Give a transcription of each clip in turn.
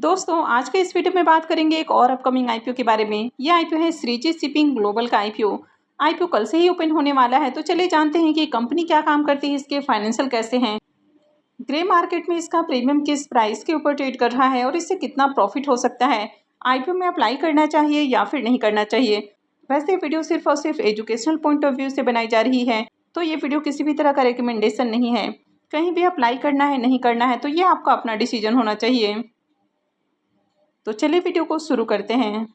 दोस्तों आज के इस वीडियो में बात करेंगे एक और अपकमिंग आईपीओ के बारे में। यह आईपीओ है श्रीजी शिपिंग ग्लोबल का आईपीओ। आईपीओ कल से ही ओपन होने वाला है, तो चलिए जानते हैं कि कंपनी क्या काम करती है, इसके फाइनेंशियल कैसे हैं, ग्रे मार्केट में इसका प्रीमियम किस प्राइस के ऊपर ट्रेड कर रहा है और इससे कितना प्रॉफिट हो सकता है, आईपीओ में अप्लाई करना चाहिए या फिर नहीं करना चाहिए। वैसे वीडियो सिर्फ और सिर्फ एजुकेशनल पॉइंट ऑफ व्यू से बनाई जा रही है, तो ये वीडियो किसी भी तरह का रिकमेंडेशन नहीं है। कहीं भी अप्लाई करना है नहीं करना है तो ये आपका अपना डिसीजन होना चाहिए। तो चलिए वीडियो को शुरू करते हैं।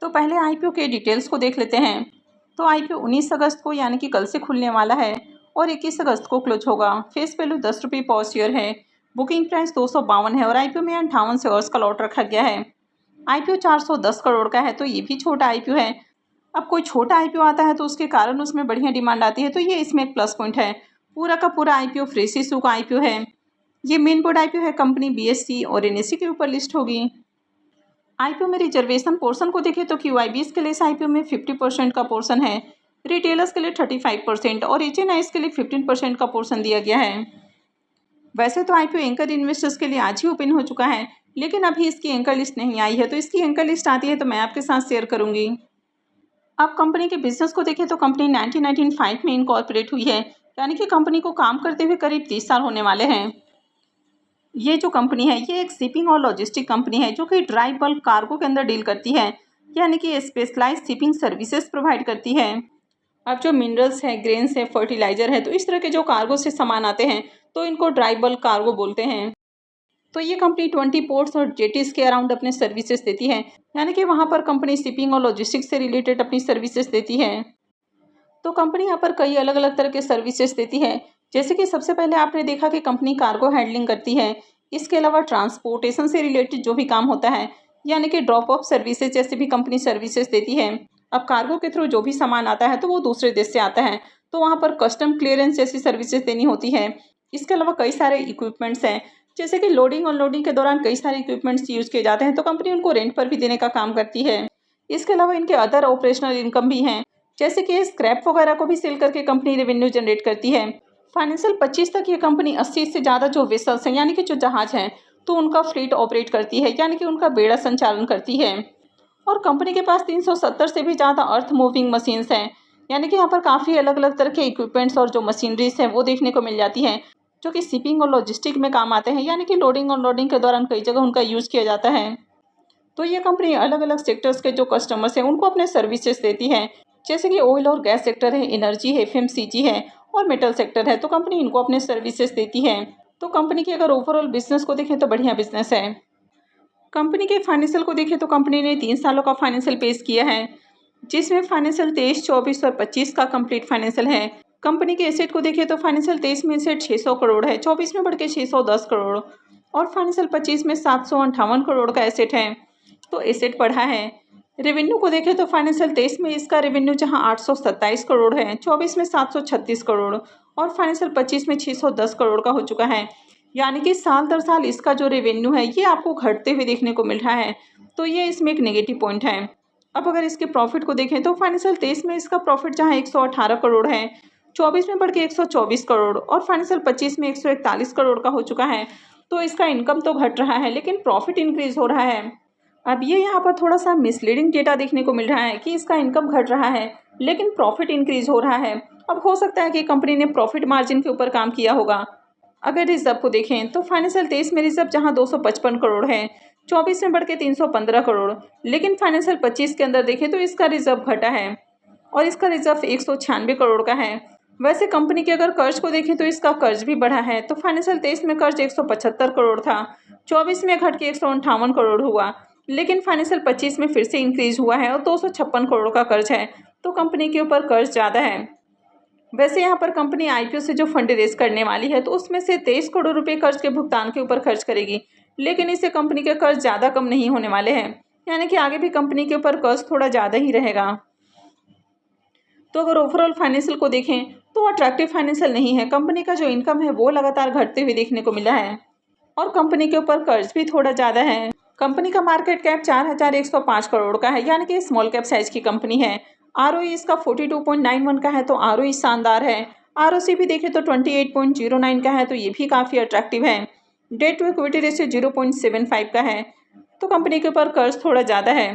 तो पहले आईपीओ के डिटेल्स को देख लेते हैं। तो आईपीओ 19 अगस्त को यानी कि कल से खुलने वाला है और 21 अगस्त को क्लोज होगा। फेस वैल्यू 10 रुपये पर शेयर है। बुकिंग प्राइस 252 है और आईपीओ में 58 शेयर्स का लॉट रखा गया है। आईपीओ 410 करोड़ का है, तो ये भी छोटा आईपीओ है। अब कोई छोटा आईपीओ आता है तो उसके कारण उसमें बढ़िया डिमांड आती है, तो ये इसमें एक प्लस पॉइंट है। पूरा का पूरा आईपीओ फ्रेश इशू का आईपीओ है। ये मेन बोर्ड आईपीओ है। कंपनी बीएससी और एनएससी के ऊपर लिस्ट होगी। आईपीओ में रिजर्वेशन पोर्शन को देखें तो क्यूआईबीएस के लिए इस आईपीओ में 50% का पोर्शन है, रिटेलर्स के लिए 35% और एचएनआईएस के लिए 15% का पोर्शन दिया गया है। वैसे तो आईपीओ एंकर इन्वेस्टर्स के लिए आज ही ओपन हो चुका है, लेकिन अभी इसकी एंकर लिस्ट नहीं आई है, तो इसकी एंकर लिस्ट आती है तो मैं आपके साथ शेयर करूंगी। अब कंपनी के बिजनेस को देखें तो कंपनी 1995 में इनकॉर्पोरेट हुई है, यानी कि कंपनी को काम करते हुए करीब 30 साल होने वाले हैं। ये जो कंपनी है ये एक शिपिंग और लॉजिस्टिक कंपनी है जो कि ड्राई बल्क कार्गो के अंदर डील करती है, यानी कि स्पेशलाइज्ड शिपिंग सर्विसेज प्रोवाइड करती है। अब जो मिनरल्स है, ग्रेन्स है, फर्टिलाइजर है, तो इस तरह के जो कार्गो से सामान आते हैं तो इनको ड्राई बल्क कार्गो बोलते हैं। तो ये कंपनी 20 पोर्ट्स और जेटीज के अराउंड अपने सर्विसेज देती है, यानी कि वहाँ पर कंपनी शिपिंग और लॉजिस्टिक्स से रिलेटेड अपनी सर्विसेज देती है। तो कंपनी यहाँ पर कई अलग अलग तरह के सर्विसेज देती है, जैसे कि सबसे पहले आपने देखा कि कंपनी कार्गो हैंडलिंग करती है। इसके अलावा ट्रांसपोर्टेशन से रिलेटेड जो भी काम होता है, यानी कि ड्रॉप ऑफ सर्विसेज जैसे भी कंपनी सर्विसेज देती है। अब कार्गो के थ्रू जो भी सामान आता है तो वो दूसरे देश से आता है, तो वहाँ पर कस्टम क्लियरेंस जैसी सर्विसेज देनी होती है। इसके अलावा कई सारे इक्विपमेंट्स हैं, जैसे कि लोडिंग अनलोडिंग के दौरान कई सारे इक्विपमेंट्स यूज़ किए जाते हैं, तो कंपनी उनको रेंट पर भी देने का काम करती है। इसके अलावा इनके अदर ऑपरेशनल इनकम भी हैं, जैसे कि स्क्रैप वगैरह को भी सेल करके कंपनी रेवेन्यू जनरेट करती है। फाइनेंशियल 25 तक ये कंपनी 80 से ज़्यादा जो वेसल्स हैं, यानी कि जो जहाज हैं, तो उनका फ्लीट ऑपरेट करती है, यानी कि उनका बेड़ा संचालन करती है। और कंपनी के पास 370 से भी ज़्यादा अर्थ मूविंग मशीन्स हैं, यानी कि यहाँ पर काफ़ी अलग अलग तरह के इक्विपमेंट्स और जो मशीनरीज हैं वो देखने को मिल जाती हैं, जो कि शिपिंग और लॉजिस्टिक में काम आते हैं, यानी कि लोडिंग और अनलोडिंग के दौरान कई जगह उनका यूज़ किया जाता है। तो ये कंपनी अलग अलग सेक्टर्स के जो कस्टमर्स हैं उनको अपने सर्विसेज देती है, जैसे कि ऑयल और गैस सेक्टर है, एनर्जी है, एफएमसीजी है और मेटल सेक्टर है, तो कंपनी इनको अपने सर्विसेज देती है। तो कंपनी की अगर ओवरऑल बिजनेस को देखें तो बढ़िया बिजनेस है। कंपनी के फाइनेंशियल को देखें तो कंपनी ने 3 सालों का फाइनेंशियल पेश किया है, जिसमें फाइनेंशियल 23, 24 और 25 का कंप्लीट फाइनेंशियल है। कंपनी के एसेट को देखें तो फाइनेंशियल 23 में एसेट 600 करोड़ है, 24 में बढ़ के 610 करोड़ और फाइनेंशियल 25 में 758 करोड़ का एसेट है, तो एसेट बढ़ा है। रेवेन्यू को देखें तो फाइनेंशियल 23 में इसका रेवेन्यू जहां 827 करोड़ है, 24 में 736 करोड़ और फाइनेंशियल 25 में 610 करोड़ का हो चुका है, यानी कि साल दर साल इसका जो रेवेन्यू है ये आपको घटते हुए देखने को मिल रहा है, तो ये इसमें एक नेगेटिव पॉइंट है। अब अगर इसके प्रॉफिट को देखें तो फाइनेंशियल 23 में इसका प्रॉफिट जहाँ 118 करोड़ है, 24 में बढ़ के 124 करोड़ और फाइनेंशियल 25 में 141 करोड़ का हो चुका है, तो इसका इनकम तो घट रहा है लेकिन प्रॉफिट इंक्रीज हो रहा है। अब ये यहाँ पर थोड़ा सा मिसलीडिंग डेटा देखने को मिल रहा है कि इसका इनकम घट रहा है लेकिन प्रॉफिट इंक्रीज हो रहा है। अब हो सकता है कि कंपनी ने प्रॉफिट मार्जिन के ऊपर काम किया होगा। अगर रिजर्व को देखें तो फाइनेंशियल 23 में रिजर्व जहां 255 करोड़ है, 24 में बढ़ के 315 करोड़, लेकिन फाइनेंशियल 25 के अंदर देखें तो इसका रिजर्व घटा है और इसका रिजर्व 196 करोड़ का है। वैसे कंपनी के अगर कर्ज को देखें तो इसका कर्ज भी बढ़ा है, तो फाइनेंशियल 23 में कर्ज 175 करोड़ था, 24 में घट के 158 करोड़ हुआ, लेकिन फाइनेंशियल 25 में फिर से इंक्रीज हुआ है और 256 करोड़ का कर्ज है, तो कंपनी के ऊपर कर्ज ज़्यादा है। वैसे यहाँ पर कंपनी आईपीओ से जो फंड रेज करने वाली है तो उसमें से 23 करोड़ रुपए कर्ज के भुगतान के ऊपर खर्च करेगी, लेकिन इससे कंपनी के कर्ज ज़्यादा कम नहीं होने वाले हैं, यानी कि आगे भी कंपनी के ऊपर कर्ज थोड़ा ज़्यादा ही रहेगा। तो अगर ओवरऑल फाइनेंशियल को देखें तो अट्रैक्टिव फाइनेंशियल नहीं है। कंपनी का जो इनकम है वो लगातार घटते हुए देखने को मिला है और कंपनी के ऊपर कर्ज भी थोड़ा ज़्यादा है। कंपनी का मार्केट कैप 4105 करोड़ का है, यानी कि स्मॉल कैप साइज की कंपनी है। आरओई इसका 42.91 का है, तो आरओई शानदार है। आरओसी भी देखें तो 28.09 का है, तो ये भी काफ़ी अट्रैक्टिव है। डेट टू इक्विटी रेशियो 0.75 का है। तो कंपनी के ऊपर कर्ज थोड़ा ज़्यादा है।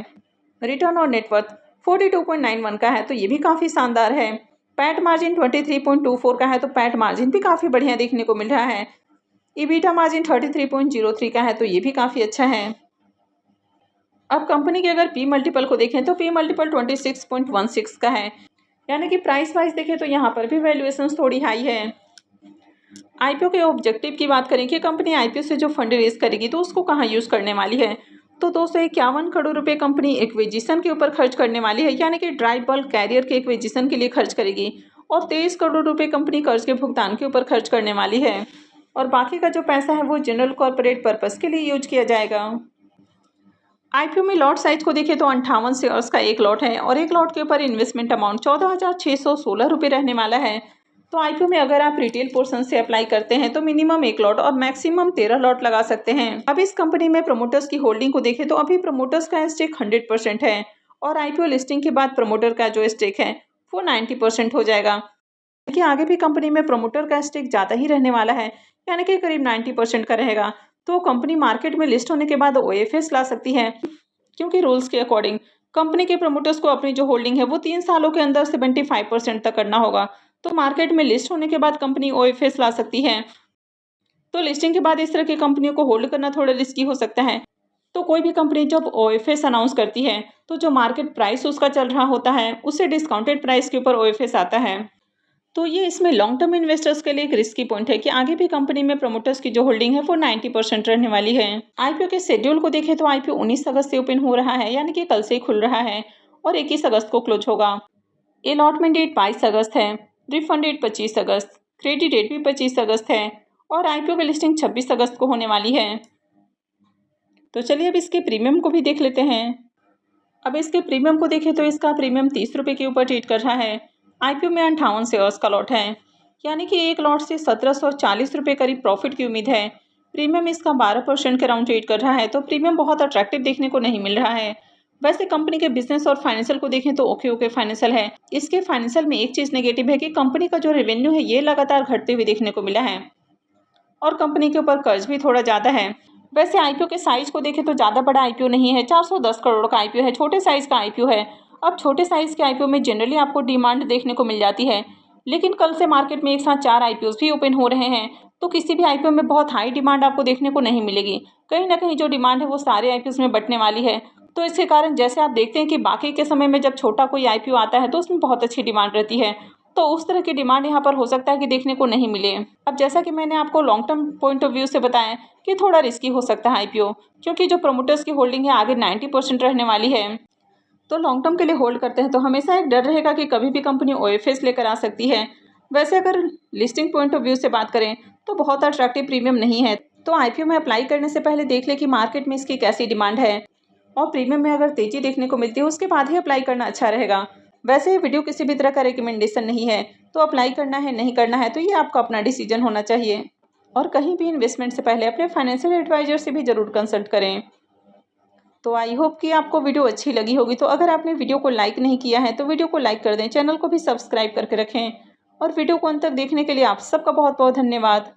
रिटर्न ऑन नेटवर्थ 42.91 का है, तो ये भी काफ़ी शानदार है। पैट मार्जिन 23.24 का है, तो पैट मार्जिन भी काफ़ी बढ़िया देखने को मिल रहा है। ईबिटा मार्जिन 33.03 का है, तो ये भी काफ़ी अच्छा है। अब कंपनी के अगर पी मल्टीपल को देखें तो पी मल्टीपल 26.16 का है, यानी कि प्राइस वाइज देखें तो यहाँ पर भी वैल्यूएशन थोड़ी हाई है। आईपीओ के ऑब्जेक्टिव की बात करें कि कंपनी आईपीओ से जो फंड रेज करेगी तो उसको कहाँ यूज़ करने वाली है, तो 251 करोड़ रुपए कंपनी एक्विजिशन के ऊपर खर्च करने वाली है, यानी कि ड्राई बल्क कैरियर के एक्विजिशन के लिए खर्च करेगी। और 23 करोड़ रुपए कंपनी कर्ज के भुगतान के ऊपर खर्च करने वाली है, और बाकी का जो पैसा है वो जनरल कॉर्पोरेट पर्पस के लिए यूज किया जाएगा। आईपीओ में लॉट साइज को देखें तो 58 शेयर्स का एक लॉट है, और एक लॉट के ऊपर इन्वेस्टमेंट अमाउंट 14,616 रुपये रहने वाला है। तो आईपीओ में अगर आप रिटेल पोर्शन से अप्लाई करते हैं तो मिनिमम एक लॉट और मैक्सिमम 13 लॉट लगा सकते हैं। अब इस कंपनी में प्रमोटर्स की होल्डिंग को देखें तो अभी प्रमोटर्स का स्टेक 100% है, और आईपीओ लिस्टिंग के बाद प्रमोटर का जो स्टेक है वो 90% हो जाएगा। क्योंकि आगे भी कंपनी में प्रमोटर का स्टेक ज़्यादा ही रहने वाला है, यानी कि करीब 90% का रहेगा। तो कंपनी मार्केट में लिस्ट होने के बाद ओएफएस ला सकती है, क्योंकि रूल्स के अकॉर्डिंग कंपनी के प्रमोटर्स को अपनी जो होल्डिंग है वो 3 सालों के अंदर 75% तक करना होगा। तो मार्केट में लिस्ट होने के बाद कंपनी ओएफएस ला सकती है। तो लिस्टिंग के बाद इस तरह की कंपनियों को होल्ड करना थोड़ा रिस्की हो सकता है। तो कोई भी कंपनी जब ओएफएस अनाउंस करती है तो जो मार्केट प्राइस उसका चल रहा होता है उससे डिस्काउंटेड प्राइस के ऊपर ओएफएस आता है। तो ये इसमें लॉन्ग टर्म इन्वेस्टर्स के लिए एक रिस्की पॉइंट है कि आगे भी कंपनी में प्रमोटर्स की जो होल्डिंग है वो 90% रहने वाली है। आईपीओ के शेड्यूल को देखें तो आईपीओ 19 अगस्त से ओपन हो रहा है, यानी कि कल से ही खुल रहा है, और 21 अगस्त को क्लोज होगा। अलॉटमेंट डेट 22 अगस्त है, रिफंड डेट 25 अगस्त, क्रेडिट डेट भी 25 अगस्त है, और आईपीओ की लिस्टिंग 26 अगस्त को होने वाली है। तो चलिए अब इसके प्रीमियम को भी देख लेते हैं। अब इसके प्रीमियम को देखें तो इसका प्रीमियम 30 रुपये के ऊपर ट्रेड कर रहा है। आईपीओ में 58 शेयर्स का लॉट है, यानी कि एक लॉट से 1740 रुपये करीब प्रॉफिट की उम्मीद है। प्रीमियम इसका 12% के राउंड ट्रेड कर रहा है, तो प्रीमियम बहुत अट्रैक्टिव देखने को नहीं मिल रहा है। वैसे कंपनी के बिजनेस और फाइनेंशियल को देखें तो ओके फाइनेंशियल है। इसके फाइनेंशियल में एक चीज़ नेगेटिव है कि कंपनी का जो रेवेन्यू है ये लगातार घटते हुए देखने को मिला है, और कंपनी के ऊपर कर्ज भी थोड़ा ज़्यादा है। वैसे आईपीओ के साइज को देखें तो ज़्यादा बड़ा आईपीओ नहीं है, 410 करोड़ का आईपीओ है, छोटे साइज का आईपीओ है। अब छोटे साइज के आईपीओ में जनरली आपको डिमांड देखने को मिल जाती है, लेकिन कल से मार्केट में एक साथ 4 आईपीओ भी ओपन हो रहे हैं, तो किसी भी आईपीओ में बहुत हाई डिमांड आपको देखने को नहीं मिलेगी। कहीं ना कहीं जो डिमांड है वो सारे आईपीओ में बटने वाली है। तो इसके कारण जैसे आप देखते हैं कि बाकी के समय में जब छोटा कोई आईपीओ आता है तो उसमें बहुत अच्छी डिमांड रहती है, तो उस तरह की डिमांड यहाँ पर हो सकता है कि देखने को नहीं मिले। अब जैसा कि मैंने आपको long term point of view से बताया कि थोड़ा रिस्की हो सकता है आईपीओ, क्योंकि जो प्रमोटर्स की होल्डिंग है आगे 90% रहने वाली है। तो लॉन्ग टर्म के लिए होल्ड करते हैं तो हमेशा एक डर रहेगा कि कभी भी कंपनी ओएफएस लेकर आ सकती है। वैसे अगर लिस्टिंग पॉइंट ऑफ व्यू से बात करें तो बहुत अट्रैक्टिव प्रीमियम नहीं है, तो आईपीओ में अप्लाई करने से पहले देख ले कि मार्केट में इसकी कैसी डिमांड है, और प्रीमियम में अगर तेजी देखने को मिलती है उसके बाद ही अप्लाई करना अच्छा रहेगा। वैसे ये वीडियो किसी भी तरह का रिकमेंडेशन नहीं है, तो अप्लाई करना है नहीं करना है तो ये आपका अपना डिसीजन होना चाहिए। और कहीं भी इन्वेस्टमेंट से पहले अपने फाइनेंशियल एडवाइजर से भी ज़रूर कंसल्ट करें। तो आई होप कि आपको वीडियो अच्छी लगी होगी। तो अगर आपने वीडियो को लाइक नहीं किया है तो वीडियो को लाइक कर दें, चैनल को भी सब्सक्राइब करके रखें, और वीडियो को अंत तक देखने के लिए आप सबका बहुत बहुत धन्यवाद।